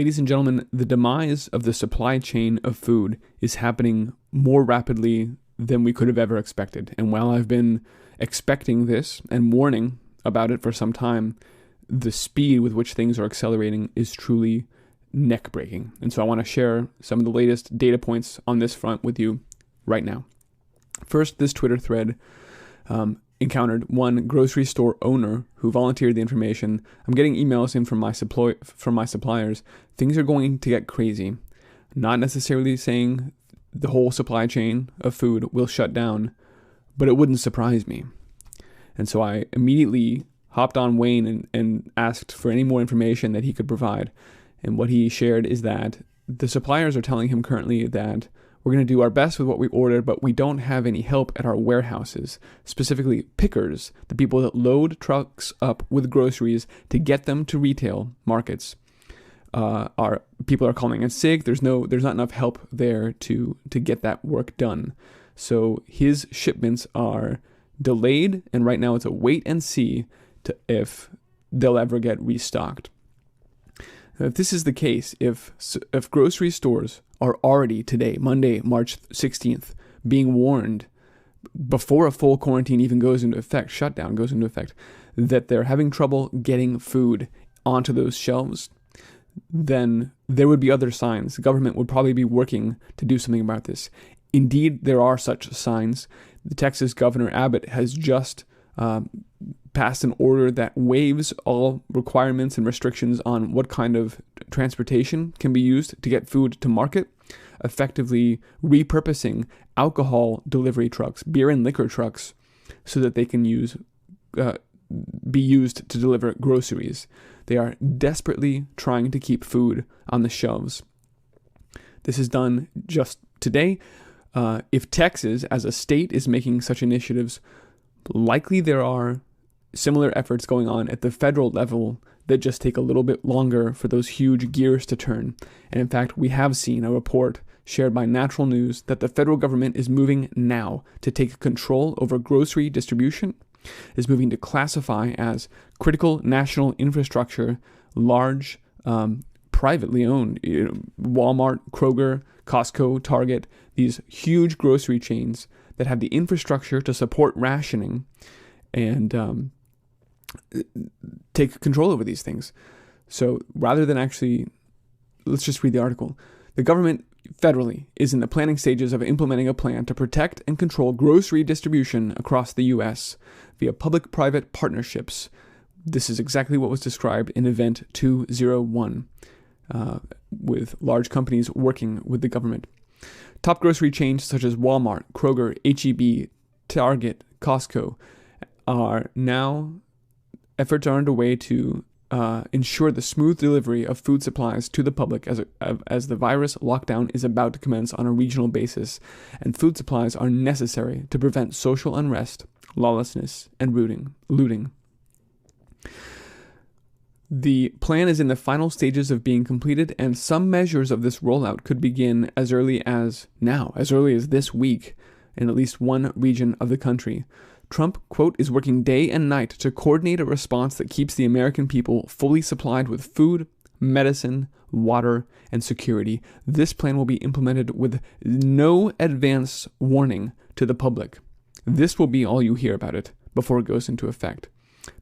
Ladies and gentlemen, the demise of the supply chain of food is happening more rapidly than we could have ever expected. And while I've been expecting this and warning about it for some time, the speed with which things are accelerating is truly neck-breaking. And so I want to share some of the latest data points on this front with you right now. First, this Twitter thread encountered one grocery store owner who volunteered the information. I'm getting emails in from my suppliers. Things are going to get crazy. Not necessarily saying the whole supply chain of food will shut down, but it wouldn't surprise me. And so I immediately hopped on Wayne and asked for any more information that he could provide. And what he shared is that the suppliers are telling him currently that we're going to do our best with what we ordered, but we don't have any help at our warehouses, specifically pickers, the people that load trucks up with groceries to get them to retail markets. People are calling in sick. There's not enough help there to get that work done. So his shipments are delayed, and right now it's a wait and see if they'll ever get restocked. If this is the case, if grocery stores are already today, Monday, March 16th, being warned before a full quarantine even goes into effect, shutdown goes into effect, that they're having trouble getting food onto those shelves, then there would be other signs. The government would probably be working to do something about this. Indeed, there are such signs. The Texas Governor Abbott has just passed an order that waives all requirements and restrictions on what kind of transportation can be used to get food to market, effectively repurposing alcohol delivery trucks, beer and liquor trucks, so that they can be used to deliver groceries. They are desperately trying to keep food on the shelves. This is done just today. If Texas, as a state, is making such initiatives, likely there are similar efforts going on at the federal level that just take a little bit longer for those huge gears to turn. And in fact, we have seen a report shared by Natural News that the federal government is moving now to take control over grocery distribution, is moving to classify as critical national infrastructure large privately owned Walmart, Kroger, Costco, Target, these huge grocery chains that have the infrastructure to support rationing and take control over these things. So rather than let's just read the article. The government federally is in the planning stages of implementing a plan to protect and control grocery distribution across the U.S. via public-private partnerships. This is exactly what was described in Event 201, with large companies working with the government. Top grocery chains such as Walmart, Kroger, H-E-B, Target, Costco efforts are underway to ensure the smooth delivery of food supplies to the public as the virus lockdown is about to commence on a regional basis, and food supplies are necessary to prevent social unrest, lawlessness, and looting. The plan is in the final stages of being completed, and some measures of this rollout could begin as early as this week in at least one region of the country. Trump, quote, is working day and night to coordinate a response that keeps the American people fully supplied with food, medicine, water, and security. This plan will be implemented with no advance warning to the public. This will be all you hear about it before it goes into effect.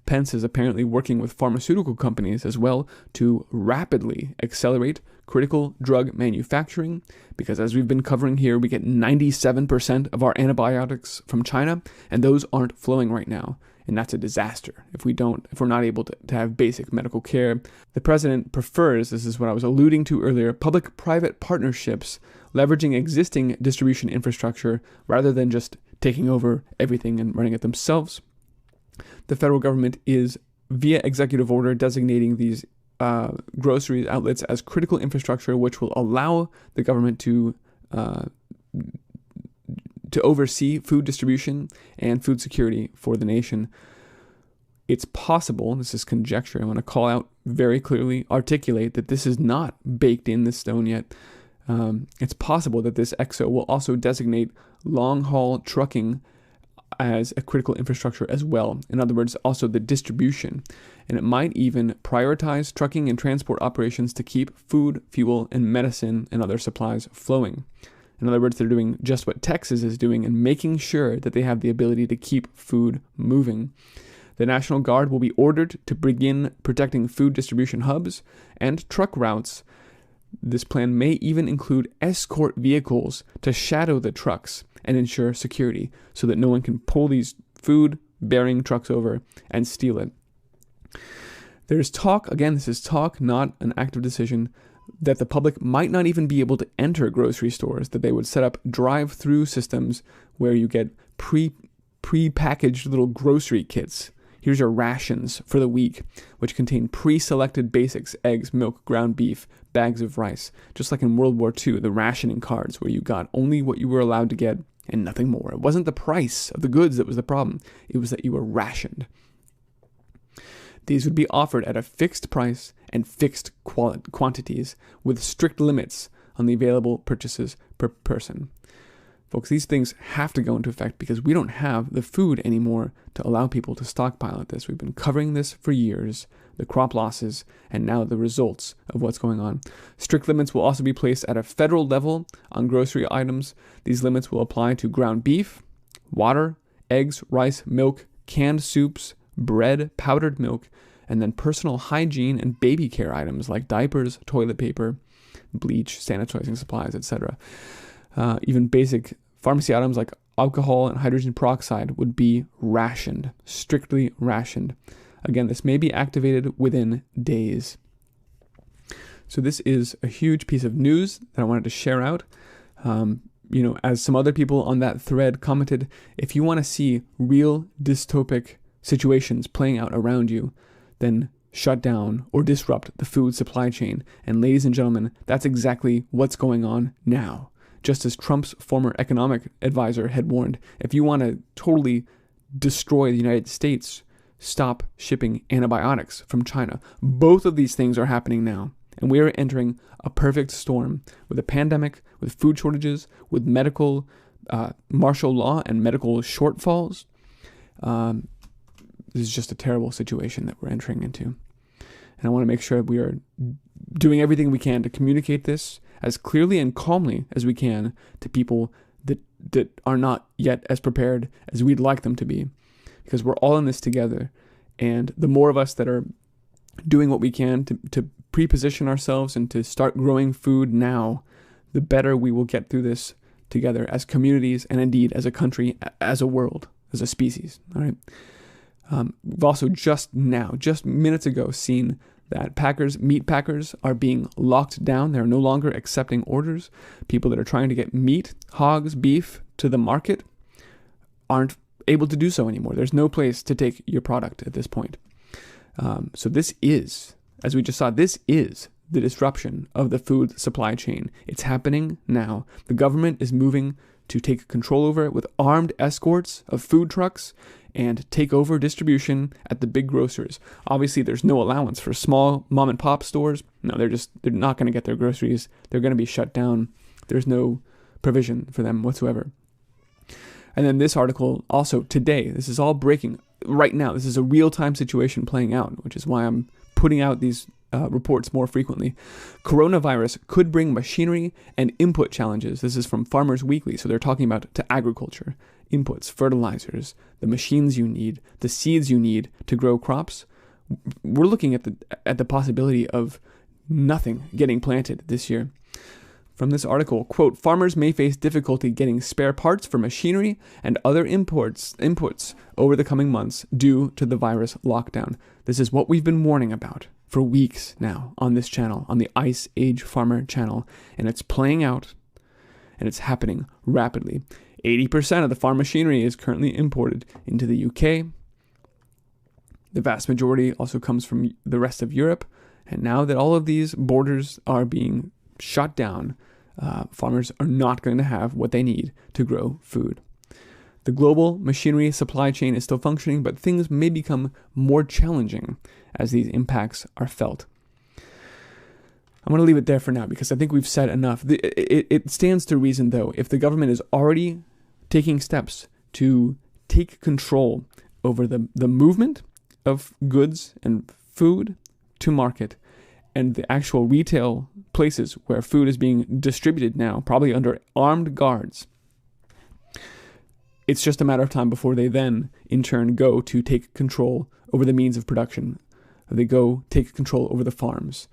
Pence is apparently working with pharmaceutical companies as well to rapidly accelerate critical drug manufacturing, because as we've been covering here, we get 97% of our antibiotics from China, and those aren't flowing right now. And that's a disaster if we're not able to have basic medical care. The president prefers, this is what I was alluding to earlier, public-private partnerships, leveraging existing distribution infrastructure rather than just taking over everything and running it themselves. The federal government is, via executive order, designating these grocery outlets as critical infrastructure, which will allow the government to oversee food distribution and food security for the nation. It's possible, this is conjecture, I want to call out very clearly, articulate that this is not baked in the stone yet. It's possible that this EXO will also designate long-haul trucking as a critical infrastructure as well. In other words, also the distribution. And it might even prioritize trucking and transport operations to keep food, fuel, and medicine and other supplies flowing. In other words, they're doing just what Texas is doing and making sure that they have the ability to keep food moving. The National Guard will be ordered to begin protecting food distribution hubs and truck routes. This plan may even include escort vehicles to shadow the trucks and ensure security so that no one can pull these food-bearing trucks over and steal it. There's talk, again, this is talk, not an active decision, that the public might not even be able to enter grocery stores, that they would set up drive-through systems where you get pre-packaged little grocery kits. Here's your rations for the week, which contain pre-selected basics, eggs, milk, ground beef, bags of rice. Just like in World War II, the rationing cards where you got only what you were allowed to get and nothing more. It wasn't the price of the goods that was the problem. It was that you were rationed. These would be offered at a fixed price and fixed quantities with strict limits on the available purchases per person. Folks, these things have to go into effect because we don't have the food anymore to allow people to stockpile at this. We've been covering this for years, the crop losses, and now the results of what's going on. Strict limits will also be placed at a federal level on grocery items. These limits will apply to ground beef, water, eggs, rice, milk, canned soups, bread, powdered milk, and then personal hygiene and baby care items like diapers, toilet paper, bleach, sanitizing supplies, etc. Even basic pharmacy items like alcohol and hydrogen peroxide would be rationed, strictly rationed. Again, this may be activated within days. So this is a huge piece of news that I wanted to share out. As some other people on that thread commented, if you want to see real dystopic situations playing out around you, then shut down or disrupt the food supply chain. And ladies and gentlemen, that's exactly what's going on now. Just as Trump's former economic advisor had warned, if you want to totally destroy the United States, stop shipping antibiotics from China. Both of these things are happening now. And we are entering a perfect storm with a pandemic, with food shortages, with medical martial law and medical shortfalls. This is just a terrible situation that we're entering into. And I want to make sure we are doing everything we can to communicate this as clearly and calmly as we can to people that are not yet as prepared as we'd like them to be. Because we're all in this together. And the more of us that are doing what we can to pre-position ourselves and to start growing food now, the better we will get through this together as communities and indeed as a country, as a world, as a species. All right. We've also just minutes ago, seen that meat packers are being locked down. They're no longer accepting orders. People that are trying to get meat, hogs, beef to the market aren't able to do so anymore. There's no place to take your product at this point. So this is, as we just saw, this is the disruption of the food supply chain. It's happening now. The government is moving to take control over it with armed escorts of food trucks and take over distribution at the big grocers. Obviously, there's no allowance for small mom and pop stores. No, they're not going to get their groceries. They're going to be shut down. There's no provision for them whatsoever. And then this article also today, this is all breaking right now. This is a real-time situation playing out, which is why I'm putting out these reports more frequently. Coronavirus could bring machinery and input challenges. This is from Farmers Weekly. So they're talking about to agriculture, inputs, fertilizers, the machines you need, the seeds you need to grow crops. We're looking at the possibility of nothing getting planted this year. From this article, quote, farmers may face difficulty getting spare parts for machinery and other inputs over the coming months due to the virus lockdown. This is what we've been warning about for weeks now on this channel, on the Ice Age Farmer channel, and it's playing out and it's happening rapidly. 80% of the farm machinery is currently imported into the UK. The vast majority also comes from the rest of Europe. And now that all of these borders are being shut down, farmers are not going to have what they need to grow food. The global machinery supply chain is still functioning, but things may become more challenging as these impacts are felt. I'm going to leave it there for now because I think we've said enough. It stands to reason, though, if the government is already taking steps to take control over the movement of goods and food to market, and the actual retail places where food is being distributed now, probably under armed guards. It's just a matter of time before they then, in turn, go to take control over the means of production. They go take control over the farms.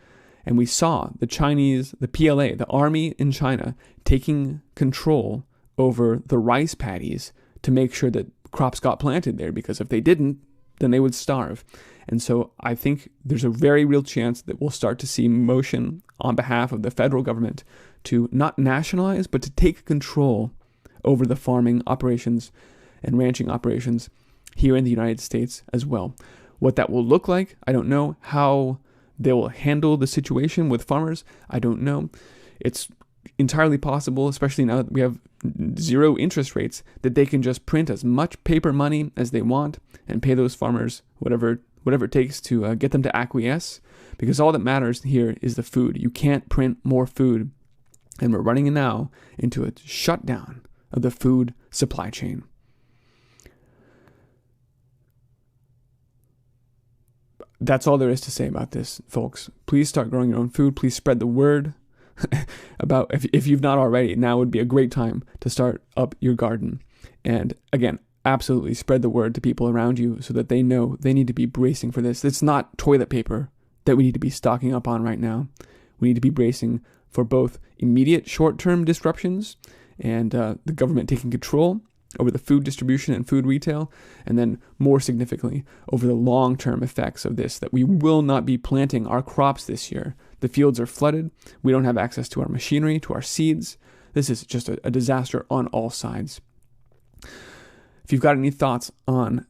And we saw the Chinese, the PLA, the army in China, taking control over the rice paddies to make sure that crops got planted there, because if they didn't, then they would starve. And so I think there's a very real chance that we'll start to see motion on behalf of the federal government to not nationalize, but to take control over the farming operations and ranching operations here in the United States as well. What that will look like, I don't know. How they will handle the situation with farmers, I don't know. It's entirely possible, especially now that we have zero interest rates, that they can just print as much paper money as they want and pay those farmers whatever it takes to get them to acquiesce, because all that matters here is the food. You can't print more food, and we're running now into a shutdown of the food supply chain. That's all there is to say about this, folks. Please start growing your own food. Please spread the word about, if you've not already, now would be a great time to start up your garden. And again, absolutely spread the word to people around you so that they know they need to be bracing for this. It's not toilet paper that we need to be stocking up on right now. We need to be bracing for both immediate short-term disruptions and the government taking control over the food distribution and food retail, and then more significantly over the long-term effects of this, that we will not be planting our crops this year. The fields are flooded. We don't have access to our machinery, to our seeds. This is just a disaster on all sides. If you've got any thoughts on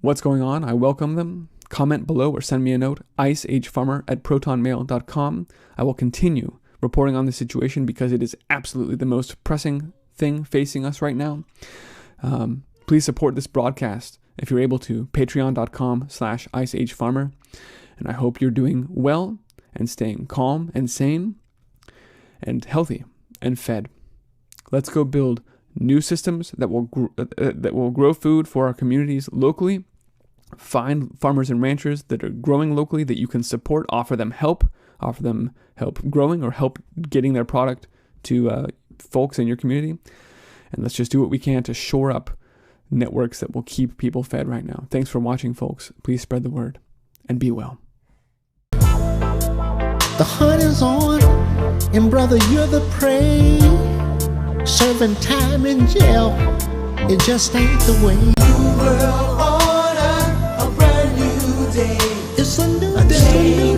what's going on, I welcome them. Comment below or send me a note, iceagefarmer@protonmail.com. I will continue reporting on the situation because it is absolutely the most pressing thing facing us right now. Please support this broadcast if you're able to. Patreon.com/iceagefarmer. And I hope you're doing well and staying calm and sane and healthy and fed. Let's go build new systems that will grow food for our communities locally. Find farmers and ranchers that are growing locally that you can support. Offer them help growing or help getting their product to folks in your community. And let's just do what we can to shore up networks that will keep people fed right now. Thanks for watching, folks. Please spread the word and be well. The hunt is on, and brother, you're the prey. Serving time in jail, it just ain't the way. New world order, a brand new day. It's a new day.